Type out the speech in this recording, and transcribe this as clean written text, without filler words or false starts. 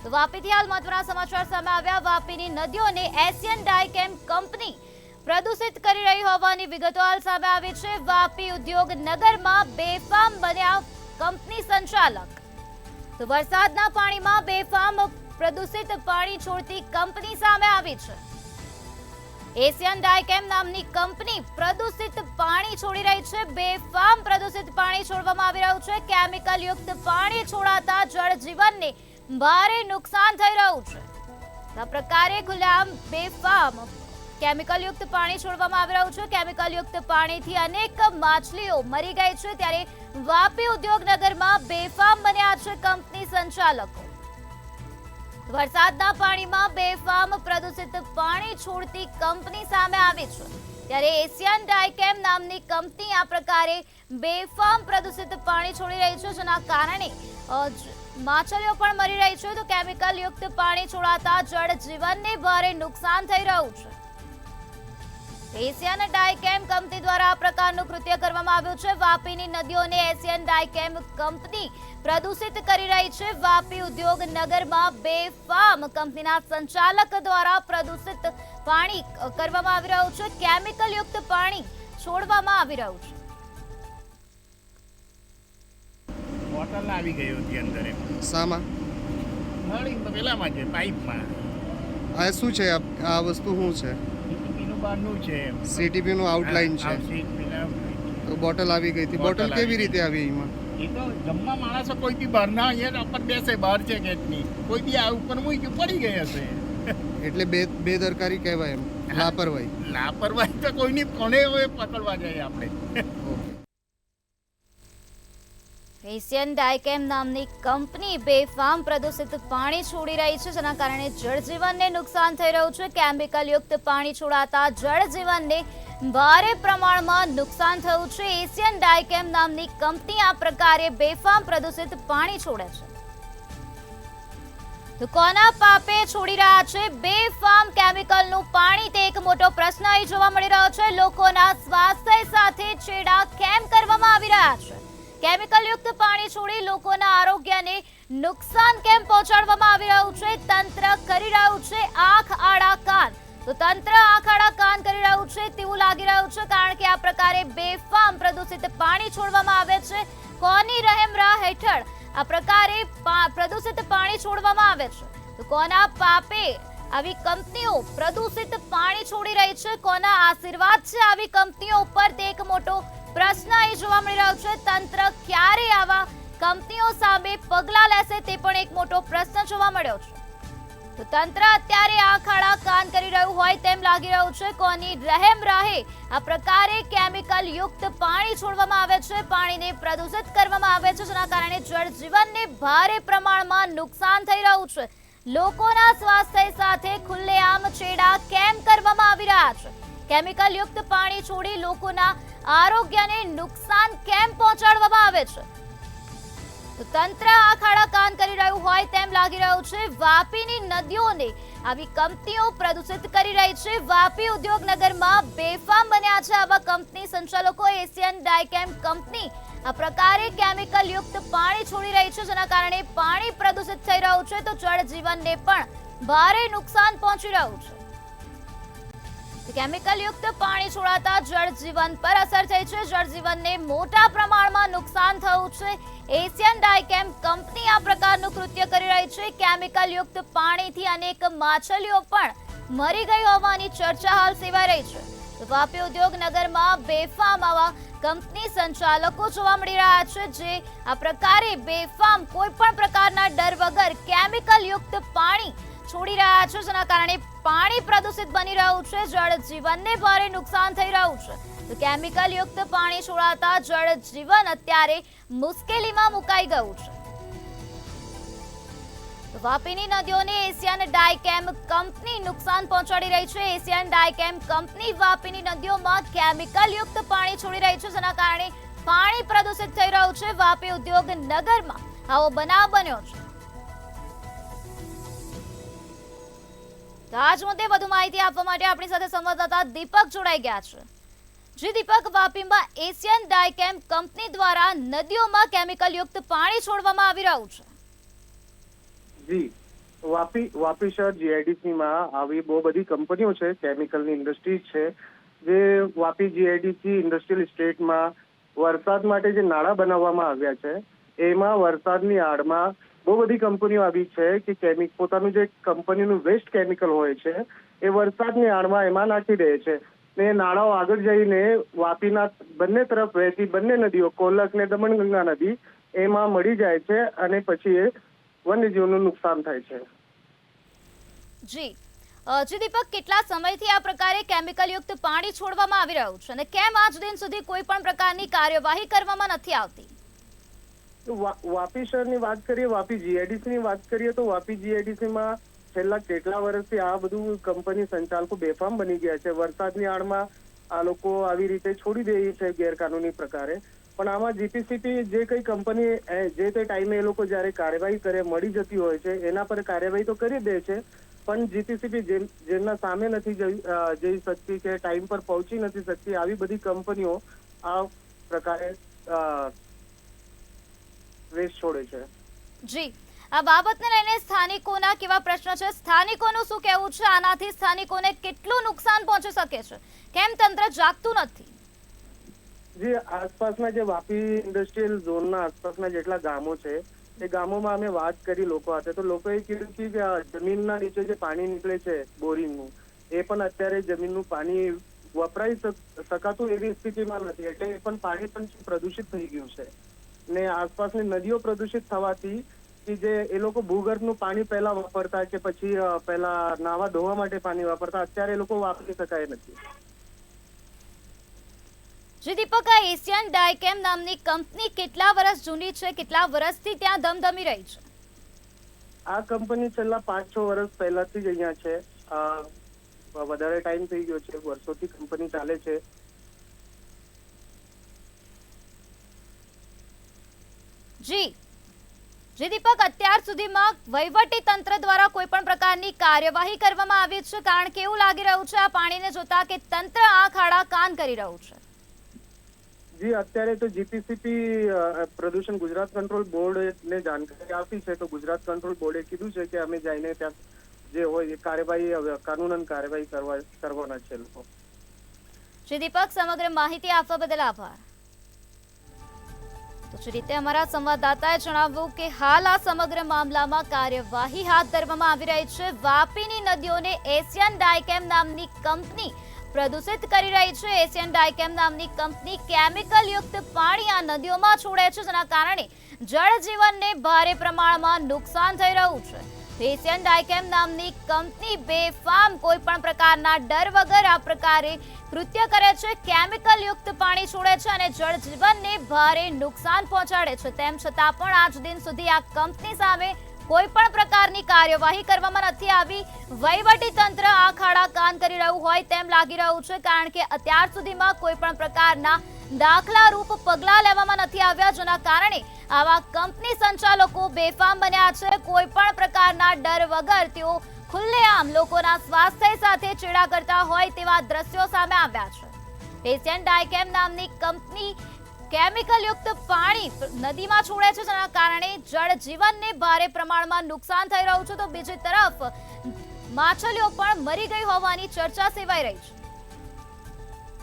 તો વાપીથી હાલ મહત્વના સમાચાર સામે આવ્યા। વાપીની નદીઓને એશિયન ડાયકેમ કંપની પ્રદૂષિત કરી રહી હોવાની વિગતો હાલ સામે આવી છે। વાપી ઉદ્યોગ નગરમાં બેફામ બન્યા કંપની સંચાલક। તો વરસાદના પાણીમાં બેફામ પ્રદૂષિત પાણી છોડતી કંપની સામે આવી છે। એશિયન ડાયકેમ નામની કંપની પ્રદૂષિત પાણી છોડી રહી છે। બેફામ પ્રદૂષિત પાણી છોડવામાં આવી રહ્યું છે। કેમિકલ યુક્ત પાણી છોડાતા જળજીવનને ભારે નુકસાન થઈ રહ્યું છે। આ પ્રકારે ખુલ્લેઆમ બેફામ કેમિકલ યુક્ત પાણી છોડવામાં આવી રહ્યું છે। કેમિકલ યુક્ત પાણીથી અનેક માછલીઓ મરી ગઈ છે। ત્યારે વાપી ઉદ્યોગનગરમાં બેફામ બન્યા છે કંપની સંચાલકો। વરસાદના પાણીમાં બેફામ પ્રદૂષિત પાણી છોડતી કંપની સામે આવી છે। ત્યારે એશિયન ડાયકેમ નામની કંપની આ પ્રકારે બેફામ પ્રદૂષિત પાણી છોડી રહી છે, જેના કારણે માછલીઓ પણ મરી રહી છે। તો કેમિકલ યુક્ત પાણી છોડાતા જળજીવનને ભારે નુકસાન થઈ રહ્યું છે। એશિયન ડાયકેમ કંપની દ્વારા આ પ્રકારનું કૃત્ય કરવામાં આવ્યું છે। વાપીની નદીઓને એશિયન ડાયકેમ કંપની પ્રદૂષિત કરી રહી છે। વાપી ઉદ્યોગ નગરમાં બેફામ કંપનીના સંચાલક દ્વારા પ્રદૂષિત પાણી કરવામાં આવી રહ્યું છે। કેમિકલ યુક્ત પાણી છોડવામાં આવી રહ્યું છે। બોટલ આવી ગઈ હતી અંદર સામાં નળી પેલામાં છે પાઇપમાં। આ શું છે? આ વસ્તુ શું છે? સીટીપીનું બહારનું છે, સીટીપી નું આઉટલાઈન છે। પેલા તો બોટલ આવી ગઈ હતી। બોટલ કેવી રીતે આવી એમાં? એ તો જમવા માણસો કોઈ બી બહાર ના અહીંયા ઉપર બેસે, બહાર છે ગેટની, કોઈ બી આ ઉપર મૂકી પડી ગઈ હશે। એટલે બેદરકારી કહેવાય, એમ લાપરવાહી। લાપરવાહી તો કોઈની કોને પકડવા જાય આપણે। એશિયન ડાયકેમ નામની કંપની બેફામ પ્રદૂષિત પાણી છોડી રહી છે, જેના કારણે જળજીવનને નુકસાન થઈ રહ્યું છે। કેમિકલ યુક્ત પાણી છોડાતા જળજીવનને ભારે પ્રમાણમાં નુકસાન થયું છે। એશિયન ડાયકેમ નામની કંપની આ પ્રકારે બેફામ પ્રદૂષિત પાણી છોડે છે। તો કોના પાપે છોડી રહ્યા છે બેફામ કેમિકલનું પાણી, તે એક મોટો પ્રશ્ન અહીં જોવા મળી રહ્યો છે। લોકોના સ્વાસ્થ્ય સાથે છેડા કેમ કરવામાં આવી રહ્યા છે? કેમિકલ યુક્ત પાણી છોડી લોકોના આરોગ્યને નુકસાન કેમ પહોંચાડવામાં આવી રહ્યું છે? તંત્ર કરી રહ્યું છે આંખ આડા કાન। તો તંત્ર આંખ આડા કાન કરી રહ્યું છે તેવું લાગી રહ્યું છે, કારણ કે આ પ્રકારે બેફામ પ્રદૂષિત પાણી છોડવામાં આવે છે। કોની રહેમરાહ હેઠળ આ પ્રકારે પ્રદૂષિત પાણી છોડવામાં આવે છે? તો કોના પાપે આવી કંપનીઓ પ્રદૂષિત પાણી છોડી રહી છે? કોના આશીર્વાદ છે આવી કંપનીઓ ઉપર, તે એક મોટો પ્રશ્ન અહીં જોવા મળી રહ્યો છે। તંત્ર ક્યારે આવા કંપનીઓ સામે પગલાં લેશે, તે પણ એક મોટો પ્રશ્ન જોવા મળ્યો છે। તો તંત્ર અત્યારે આંખ આડા કાન કરી રહ્યું હોય તેમ લાગી રહ્યું છે। કોની રહેમ રાહે આ પ્રકારે કેમિકલ યુક્ત પાણી છોડવામાં આવે છે, પાણીને પ્રદૂષિત કરવામાં આવે છે, જેના કારણે જળજીવનને ભારે પ્રમાણમાં નુકસાન થઈ રહ્યું છે। લોકોના સ્વાસ્થ્ય સાથે ખુલ્લેઆમ છેડા કેમ કરવામાં આવી રહ્યા છે? કેમિકલ યુક્ત પાણી છોડી લોકોના આરોગ્યને નુકસાન કેમ પહોંચાડવામાં આવે છે? તો તંત્ર આંખ આડા કાન કરી રહ્યું હોય તેમ લાગી રહ્યું છે। વાપીની નદીઓને આવી કંપનીઓ પ્રદૂષિત કરી રહી છે। વાપી ઉદ્યોગનગરમાં બેફામ બન્યા છે આવા કંપની સંચાલકો। એશિયન ડાયકેમ કંપની આ પ્રકારે કેમિકલ યુક્ત પાણી છોડી રહી છે, જેના કારણે પાણી પ્રદૂષિત થઈ રહ્યું છે, તો જળજીવનને પણ ભારે નુકસાન પહોંચી રહ્યું છે। કેમિકલ યુક્ત પાણી છોડાતા જળજીવન પર અસર થઈ છે, જળજીવનને મોટા પ્રમાણમાં નુકસાન થયું છે। એશિયન ડાયકેમ કંપની આ પ્રકારનું કૃત્ય કરી રહી છે। કેમિકલ યુક્ત પાણીથી અનેક માછલીઓ પણ મરી ગઈ હોવાની ચર્ચા હાલ સેવાઈ રહી છે। તો વાપી ઉદ્યોગ નગરમાં બેફામ આવા કંપની સંચાલકો જોવા મળી રહ્યા છે, જે આ પ્રકારે બેફામ કોઈ પણ પ્રકારના ડર વગર કેમિકલ યુક્ત પાણી છોડી રહ્યા છે, જેના કારણે પાણી પ્રદૂષિત બની રહ્યું છે, જળજીવનને ભારે નુકસાન થઈ રહ્યું છે। તો કેમિકલ યુક્ત પાણી છોડાતા જળજીવન અત્યારે મુશ્કેલીમાં મુકાઈ ગયું છે। તો વાપીની નદીઓને એશિયન ડાયકેમ કંપની નુકસાન પહોંચાડી રહી છે। એશિયન ડાયકેમ કંપની વાપીની નદીઓમાં કેમિકલ યુક્ત પાણી છોડી રહી છે, જેના કારણે પાણી પ્રદૂષિત થઈ રહ્યું છે। વાપી ઉદ્યોગ નગરમાં આવો બનાવ બન્યો છે। તો આજ મુદ્દે વધુ માહિતી આપવા માટે આપણી સાથે સંવાદદાતા દીપક જોડાઈ ગયા છે। જી દીપક, વાપીમાં એશિયન ડાયકેમ કંપની દ્વારા નદીઓમાં કેમિકલ યુક્ત પાણી છોડવામાં આવી રહ્યું છે। જી વાપી શહેર જીઆઈડીસીમાં આવી બહુ બધી કંપનીઓ છે, કેમિકલની ઇન્ડસ્ટ્રીઝ છે, જે વાપી જીઆઈડીસી ઇન્ડસ્ટ્રીયલ એસ્ટેટમાં વરસાદ માટે જે નાળા બનાવવામાં આવ્યા છે, એમાં વરસાદની આડમાં બહુ બધી કંપનીઓ આવી છે કે પોતાનું જે કંપનીનું વેસ્ટ કેમિકલ હોય છે એ વરસાદની આડમાં એમાં નાખી દે છે ને નાળાઓ આગળ જઈને વાપીના બંને તરફ વહેતી બંને નદીઓ કોલક ને દમણગંગા નદી એમાં મળી જાય છે અને પછી એ વન્યજીવનું નુકસાન થાય છે. જી દીપક, કેટલા સમયથી આ પ્રકારે કેમિકલ યુક્ત પાણી છોડવામાં આવી રહ્યું છે અને કેમ આજ દિન સુધી કોઈ પણ પ્રકારની કાર્યવાહી કરવામાં નથી આવતી? વાપી શહેરની વાત કરીએ, વાપી જીઆઈડીસીની વાત કરીએ તો વાપી જીઆઈડીસીમાં છેલ્લા કેટલા વર્ષથી આ બધું કંપની સંચાલકો બેફામ બની ગયા છે. વરસાદની આડમાં આ લોકો આવી રીતે છોડી દે છે ગેરકાનૂની પ્રકારે, પણ આમાં જીપીસીપી જે કઈ કંપની જે તે ટાઈમે એ લોકો જયારે કાર્યવાહી કરે મળી જતી હોય છે એના પર કાર્યવાહી તો કરી દે છે, પણ જીપીસીપી જેમના સામે નથી જઈ શકતી કે ટાઈમ પર પહોંચી નથી શકતી, આવી બધી કંપનીઓ આ પ્રકારે વેસ્ટ છોડે છે. જી, આ બાબતને લઈને સ્થાનિકોના કેવા પ્રશ્ન છે? સ્થાનિકોનું શું કહેવું છે? આનાથી સ્થાનિકોને કેટલું નુકસાન પહોંચી શકે છે? કેમ તંત્ર જાગતું નથી? જે આસપાસના જે વાપી ઇન્ડસ્ટ્રીયલ ઝોનના આસપાસના જેટલા ગામો છે એ ગામોમાં અમે વાત કરી લોકો સાથે, તો લોકોએ કીધું કે જમીનના નીચે જે પાણી નીકળે છે બોરિંગનું એ પણ અત્યારે જમીનનું પાણી વપરાઈ શકાતું એવી સ્થિતિમાં નથી, એટલે એ પણ પાણી પણ પ્રદૂષિત થઈ ગયું છે ને આસપાસની નદીઓ પ્રદૂષિત થવાથી કે જે એ લોકો ભૂગર્ભનું પાણી પહેલા વાપરતા કે પછી પહેલા નાવા ધોવા માટે પાણી વાપરતા, અત્યારે એ લોકો વાપરી શકાય નથી. જી દીપક, આ એશિયન ડાયકેમ નામની કંપની કેટલા વર્ષ જૂની છે? કેટલા વર્ષથી ત્યાં ધમધમી રહી છે? આ કંપની છેલ્લા 5-6 વર્ષ પહેલાથી જ અહીંયા છે. વધારે ટાઈમ થઈ ગયો છે, વર્ષોથી કંપની ચાલે છે. જી દીપક, અત્યાર સુધીમાં વહીવટી તંત્ર દ્વારા કોઈ પણ પ્રકારની કાર્યવાહી કરવામાં આવી છે? કારણ કે એવું લાગી રહ્યું છે આ પાણીને જોતા કે તંત્ર આંખ આડા કાન કરી રહ્યું છે. જી, અત્યારે તો જીપીસીપી પ્રદૂષણ ગુજરાત કંટ્રોલ બોર્ડને જાણકારી આપી છે, તો ગુજરાત કંટ્રોલ બોર્ડે કીધું છે કે અમે જઈને ત્યાં જે હોય એ કાર્યવાહી કાનૂનન કાર્યવાહી કરવાના છે લોકો. જી દીપક, સમગ્ર માહિતી આપવા બદલ આભાર. તો જે રીતે અમારા સંવાદદાતાએ જણાવ્યું કે હાલ આ સમગ્ર મામલામાં કાર્યવાહી હાથ ધરવામાં આવી રહી છે. વાપીની નદીઓને એશિયન ડાયકેમ નામની કંપની પ્રદૂષિત કરી રહી છે. એશિયન ડાયકેમ નામની કંપની કેમિકલ યુક્ત પાણી આ નદીઓમાં છોડે છે, જેના કારણે જળજીવનને ભારે પ્રમાણમાં નુકસાન થઈ રહ્યું છે. એશિયન ડાયકેમ નામની કંપની બેફામ કોઈ પણ પ્રકારના ડર વગર આ પ્રકારે કૃત્ય કરે છે. કેમિકલ યુક્ત પાણી છોડે છે અને જળજીવનને ભારે નુકસાન પહોંચાડે છે. તેમ છતાં પણ આજ દિન સુધી આ કંપની સામે કોઈ પણ પ્રકારની કાર્યવાહી કરવામાં નથી આવી. વહીવટી તંત્ર આંખ આડા કાન કરી રહ્યું હોય તેમ લાગી રહ્યું છે, કારણ કે અત્યાર સુધીમાં કોઈ પણ પ્રકારના દાખલા રૂપ પગલાં લેવામાં નથી આવ્યા, જેના કારણે આવા કંપની સંચાલકો બેફામ બન્યા છે. કોઈ પણ પ્રકારના ડર વગર તેઓ ખુલ્લેઆમ લોકોના સ્વાસ્થ્ય સાથે ચેડા કરતા હોય તેવા દ્રશ્યો સામે આવ્યા છે. એશિયન ડાયકેમ નામની કંપની કેમિકલ યુક્ત પાણી નદીમાં છોડે છે, જેના કારણે જળજીવનને ભારે પ્રમાણમાં નુકસાન થઈ રહ્યું છે. તો બીજી તરફ માછલીઓ પણ મરી ગઈ હોવાની ચર્ચા સેવાઈ રહી છે.